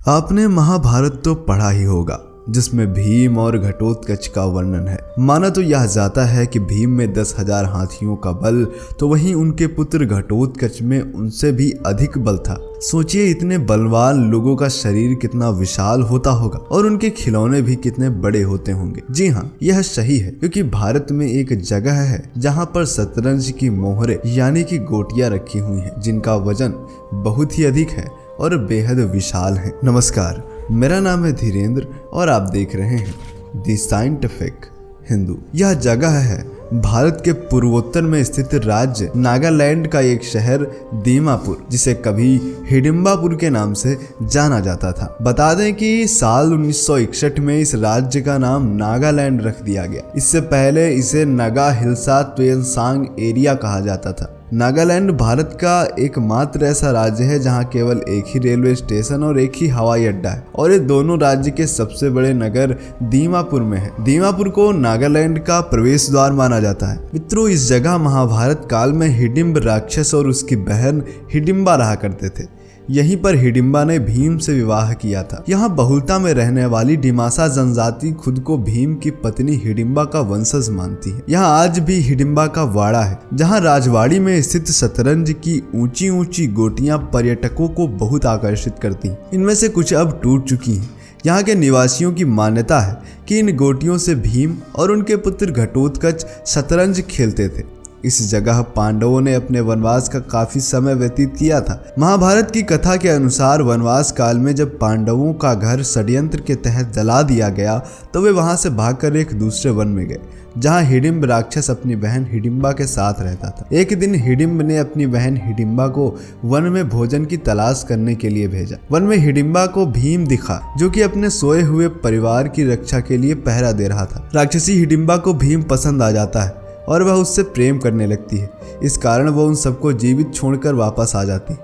आपने महाभारत तो पढ़ा ही होगा, जिसमें भीम और घटोत्कच का वर्णन है। माना तो यह जाता है कि भीम में 10,000 हाथियों का बल, तो वहीं उनके पुत्र घटोत्कच में उनसे भी अधिक बल था। सोचिए, इतने बलवान लोगों का शरीर कितना विशाल होता होगा और उनके खिलौने भी कितने बड़े होते होंगे। जी हाँ, यह सही है, क्योंकि भारत में एक जगह है जहाँ पर शतरंज की मोहरे यानी कि गोटियां रखी हुई हैं, जिनका वजन बहुत ही अधिक है और बेहद विशाल है। नमस्कार, मेरा नाम है धीरेन्द्र और आप देख रहे हैं द साइंटिफिक हिंदू। यह जगह है भारत के पूर्वोत्तर में स्थित राज्य नागालैंड का एक शहर दीमापुर, जिसे कभी हिडिंबापुर के नाम से जाना जाता था। बता दें कि साल 1961 में इस राज्य का नाम नागालैंड रख दिया गया। इससे पहले इसे नगा हिल्सा त्वेलसांग एरिया कहा जाता था। नागालैंड भारत का एकमात्र ऐसा राज्य है जहां केवल एक ही रेलवे स्टेशन और एक ही हवाई अड्डा है, और ये दोनों राज्य के सबसे बड़े नगर दीमापुर में है। दीमापुर को नागालैंड का प्रवेश द्वार माना जाता है। मित्रों, इस जगह महाभारत काल में हिडिंब राक्षस और उसकी बहन हिडिंबा रहा करते थे। यहीं पर हिडिंबा ने भीम से विवाह किया था। यहाँ बहुलता में रहने वाली डिमासा जनजाति खुद को भीम की पत्नी हिडिंबा का वंशज मानती है। यहाँ आज भी हिडिंबा का वाड़ा है, जहाँ राजवाड़ी में स्थित शतरंज की ऊंची ऊंची गोटियां पर्यटकों को बहुत आकर्षित करती हैं। इनमें से कुछ अब टूट चुकी हैं। यहाँ के निवासियों की मान्यता है कि इन गोटियों से भीम और उनके पुत्र घटोत्कच शतरंज खेलते थे। इस जगह पांडवों ने अपने वनवास का काफी समय व्यतीत किया था। महाभारत की कथा के अनुसार वनवास काल में जब पांडवों का घर षड्यंत्र के तहत जला दिया गया, तो वे वहां से भागकर एक दूसरे वन में गए, जहां हिडिंब राक्षस अपनी बहन हिडिंबा के साथ रहता था। एक दिन हिडिंब ने अपनी बहन हिडिंबा को वन में भोजन की तलाश करने के लिए भेजा। वन में हिडिंबा को भीम दिखा, जो कि अपने सोए हुए परिवार की रक्षा के लिए पहरा दे रहा था। राक्षसी हिडिंबा को भीम पसंद आ जाता है और वह उससे प्रेम करने लगती है। इस कारण वह उन सबको जीवित छोड़कर वापस आ जाती।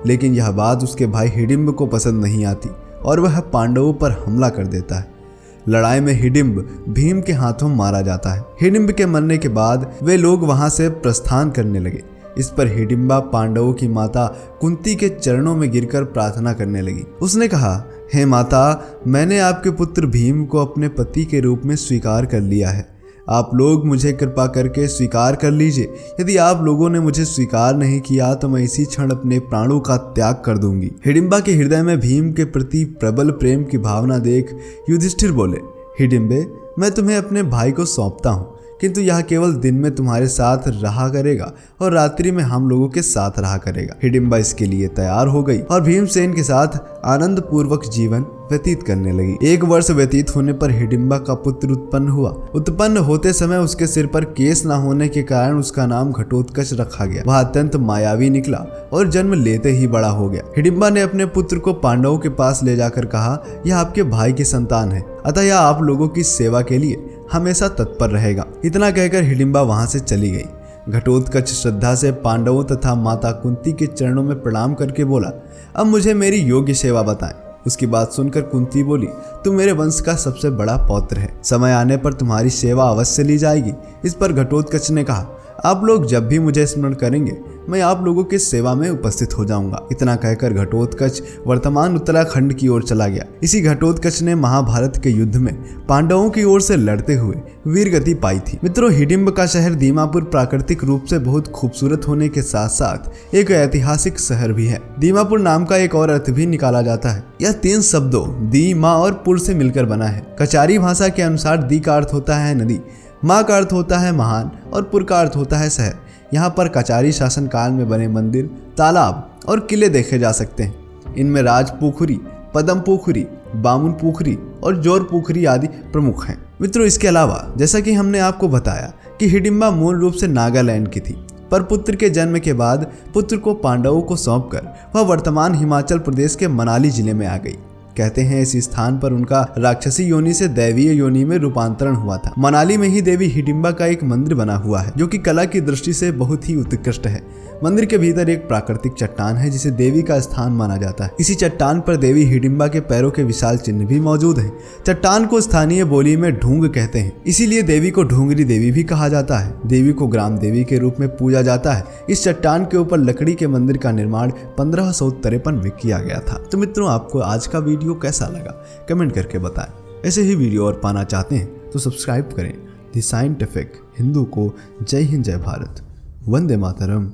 लेकिन यह बात उसके भाई हिडिंब को पसंद नहीं आती और वह पांडवों पर हमला कर देता है। लड़ाई में हिडिंब भीम के हाथों मारा जाता है। हिडिंब के मरने के बाद वे लोग वहां से प्रस्थान करने लगे। इस पर हिडिंबा पांडवों की माता कुंती के चरणों में गिरकर प्रार्थना करने लगी। उसने कहा, हे माता, मैंने आपके पुत्र भीम को अपने पति के रूप में स्वीकार कर लिया है। आप लोग मुझे कृपा करके स्वीकार कर लीजिए। यदि आप लोगों ने मुझे स्वीकार नहीं किया तो मैं इसी क्षण अपने प्राणों का त्याग कर दूंगी। हिडिंबा के हृदय में भीम के प्रति प्रबल प्रेम की भावना देख युधिष्ठिर बोले, हिडिंबे, मैं तुम्हें अपने भाई को सौंपता हूँ, किंतु यह केवल दिन में तुम्हारे साथ रहा करेगा और रात्रि में हम लोगों के साथ रहा करेगा। हिडिंबा इसके लिए तैयार हो गई और भीमसेन के साथ आनंद पूर्वक जीवन व्यतीत करने लगी। 1 वर्ष व्यतीत होने पर हिडिंबा का पुत्र उत्पन्न हुआ। उत्पन्न होते समय उसके सिर पर केस न होने के कारण उसका नाम घटोत्कच रखा गया। वह अत्यंत मायावी निकला और जन्म लेते ही बड़ा हो गया। हिडिंबा ने अपने पुत्र को पांडवों के पास ले जाकर कहा, यह आपके भाई की संतान है, अतः यह आप लोगों की सेवा के लिए हमेशा तत्पर रहेगा। इतना कहकर हिडिंबा वहां से चली गई। घटोत्कच श्रद्धा से पांडवों तथा माता कुंती के चरणों में प्रणाम करके बोला, अब मुझे मेरी योग्य सेवा बताएं। उसकी बात सुनकर कुंती बोली, तुम मेरे वंश का सबसे बड़ा पौत्र है, समय आने पर तुम्हारी सेवा अवश्य ली जाएगी। इस पर घटोत्कच ने कहा, आप लोग जब भी मुझे स्मरण करेंगे मैं आप लोगों की सेवा में उपस्थित हो जाऊंगा। इतना कहकर घटोत्कच वर्तमान उत्तराखंड की ओर चला गया। इसी घटोत्कच ने महाभारत के युद्ध में पांडवों की ओर से लड़ते हुए वीर गति पाई थी। मित्रों, हिडिंब का शहर दीमापुर प्राकृतिक रूप से बहुत खूबसूरत होने के साथ साथ एक ऐतिहासिक शहर भी है। दीमापुर नाम का एक और अर्थ भी निकाला जाता है। यह 3 शब्दों दी, माँ और पुर से मिलकर बना है। कचारी भाषा के अनुसार दी का अर्थ होता है नदी, माँ का अर्थ होता है महान और पुर का अर्थ होता है शहर। यहाँ पर कचारी शासन काल में बने मंदिर, तालाब और किले देखे जा सकते हैं। इनमें राज पोखरी, पदम पोखरी, बामुन पोखरी और जोर पोखरी आदि प्रमुख हैं। मित्रों, इसके अलावा जैसा कि हमने आपको बताया कि हिडिंबा मूल रूप से नागालैंड की थी, पर पुत्र के जन्म के बाद पुत्र को पांडवों को सौंपकर वह वर्तमान हिमाचल प्रदेश के मनाली जिले में आ गई। कहते हैं इस स्थान पर उनका राक्षसी योनि से दैवीय योनि में रूपांतरण हुआ था। मनाली में ही देवी हिडिंबा का एक मंदिर बना हुआ है, जो कि कला की दृष्टि से बहुत ही उत्कृष्ट है। मंदिर के भीतर एक प्राकृतिक चट्टान है जिसे देवी का स्थान माना जाता है। इसी चट्टान पर देवी हिडिंबा के पैरों के विशाल चिन्ह भी मौजूद हैं। चट्टान को स्थानीय बोली में ढूंग कहते हैं, इसीलिए देवी को ढूंगरी देवी भी कहा जाता है। देवी को ग्राम देवी के रूप में पूजा जाता है। इस चट्टान के ऊपर लकड़ी के मंदिर का निर्माण 1553 में किया गया था। तो मित्रों, आपको आज का वीडियो वीडियो कैसा लगा कमेंट करके बताएं। ऐसे ही वीडियो और पाना चाहते हैं तो सब्सक्राइब करें द साइंटिफिक हिंदू को। जय हिंद, जय भारत, वंदे मातरम।